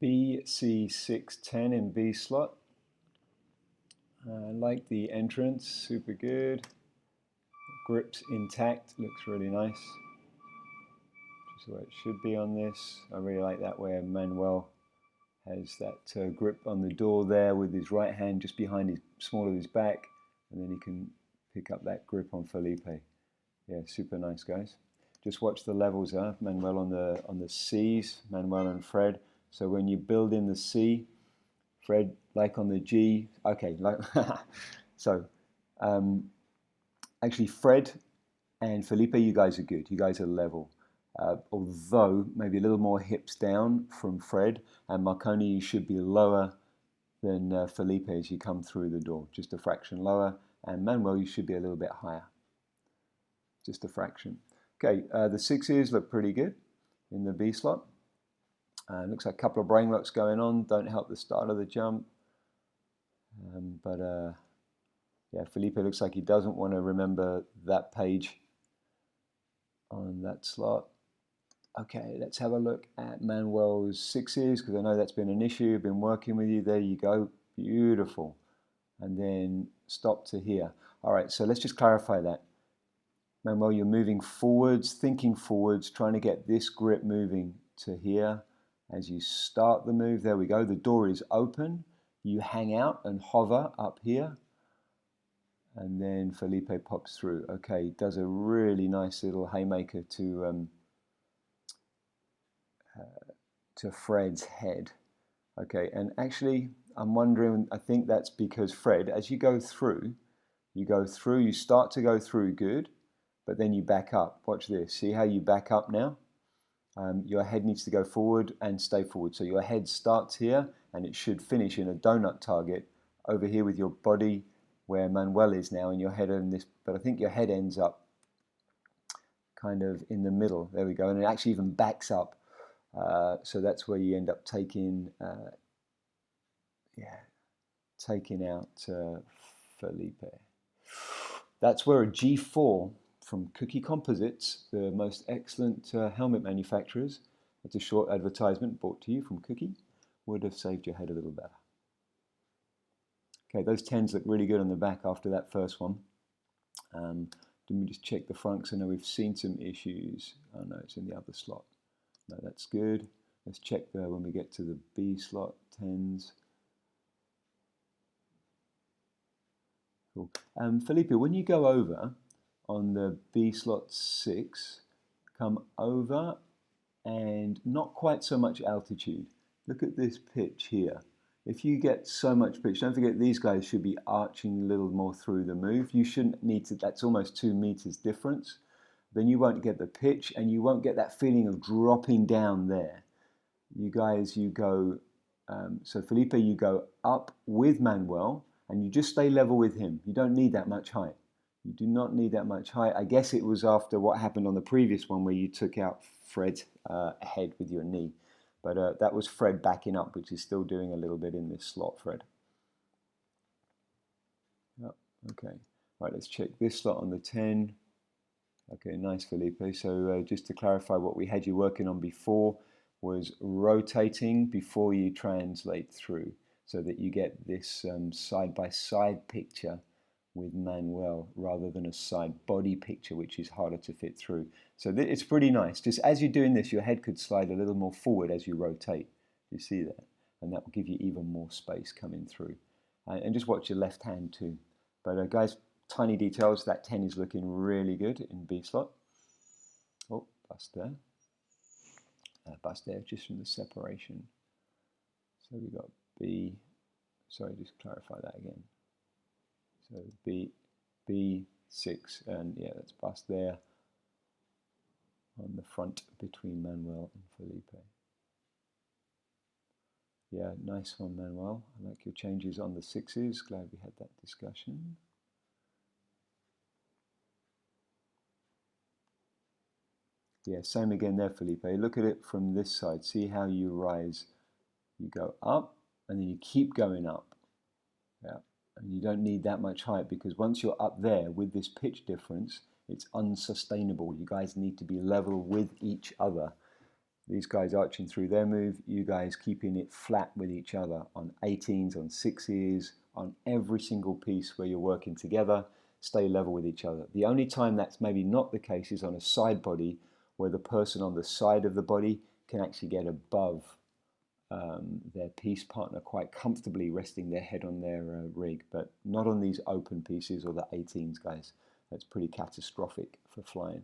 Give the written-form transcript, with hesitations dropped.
BC610 in B slot. I like the entrance, super good. Grips intact, looks really nice. Just the way it should be on this. I really like that where Manuel has that grip on the door there with his right hand just behind his small of his back, and then he can pick up that grip on Felipe. Yeah, super nice, guys. Just watch the levels, Manuel on the C's, Manuel and Fred. So when you build in the C, Fred like on the G. Okay, like so. Actually, Fred and Felipe, you guys are good. You guys are level. Although maybe a little more hips down from Fred, and Marconi, you should be lower than Felipe as you come through the door, just a fraction lower. And Manuel, you should be a little bit higher, just a fraction. Okay, the sixes look pretty good in the B slot. Looks like a couple of brain locks going on, don't help the start of the jump. Yeah, Felipe looks like he doesn't want to remember that page on that slot. Okay, let's have a look at Manuel's sixes, because I know that's been an issue. I've been working with you. There you go. Beautiful. And then stop to here. All right, so let's just clarify that. Manuel, you're moving forwards, thinking forwards, trying to get this grip moving to here. As you start the move, there we go. The door is open. You hang out and hover up here. And then Felipe pops through. Okay, does a really nice little haymaker to Fred's head. Okay, and actually, I'm wondering, I think that's because Fred, as you start to go through good, but then you back up. Watch this. See how you back up now? Your head needs to go forward and stay forward. So your head starts here, and it should finish in a donut target over here with your body where Manuel is now, and your head in this, but I think your head ends up kind of in the middle. There we go, and it actually even backs up. So that's where you end up taking out Felipe. That's where a G4 from Cookie Composites, the most excellent helmet manufacturers, that's a short advertisement brought to you from Cookie, would have saved your head a little better. Okay, those 10s look really good on the back after that first one. Let me just check the front, because I know we've seen some issues. Oh no, it's in the other slot. No, that's good. Let's check when we get to the B slot 10s. Cool. Felipe, when you go over on the B slot 6, come over and not quite so much altitude. Look at this pitch here. If you get so much pitch, don't forget these guys should be arching a little more through the move. You shouldn't need to, that's almost 2 meters difference. Then you won't get the pitch, and you won't get that feeling of dropping down there. You guys, you go, so Felipe, you go up with Manuel, and you just stay level with him. You don't need that much height. You do not need that much height. I guess it was after what happened on the previous one where you took out Fred's head with your knee. But that was Fred backing up, which is still doing a little bit in this slot, Fred. Yep, okay. All right, let's check this slot on the 10. Okay, nice, Felipe. So just to clarify, what we had you working on before was rotating before you translate through, so that you get this side-by-side picture with Manuel rather than a side body picture, which is harder to fit through. So it's pretty nice. Just as you're doing this, your head could slide a little more forward as you rotate. You see that? And that will give you even more space coming through. And just watch your left hand too. But guys, tiny details. That 10 is looking really good in B slot. Oh, bust there. Bust there just from the separation. So we got B. Sorry, just clarify that again. So B6, and yeah, that's bust there on the front between Manuel and Felipe. Yeah, nice one, Manuel. I like your changes on the 6s. Glad we had that discussion. Yeah, same again there, Felipe. Look at it from this side. See how you rise. You go up, and then you keep going up. Yeah. And you don't need that much height, because once you're up there with this pitch difference, it's unsustainable. You guys need to be level with each other. these guys arching through their move, you guys keeping it flat with each other on 18s, on 6s, on every single piece where you're working together, stay level with each other. The only time that's maybe not the case is on a side body where the person on the side of the body can actually get above their piece partner quite comfortably, resting their head on their rig, but not on these open pieces or the 18s, guys. That's pretty catastrophic for flying.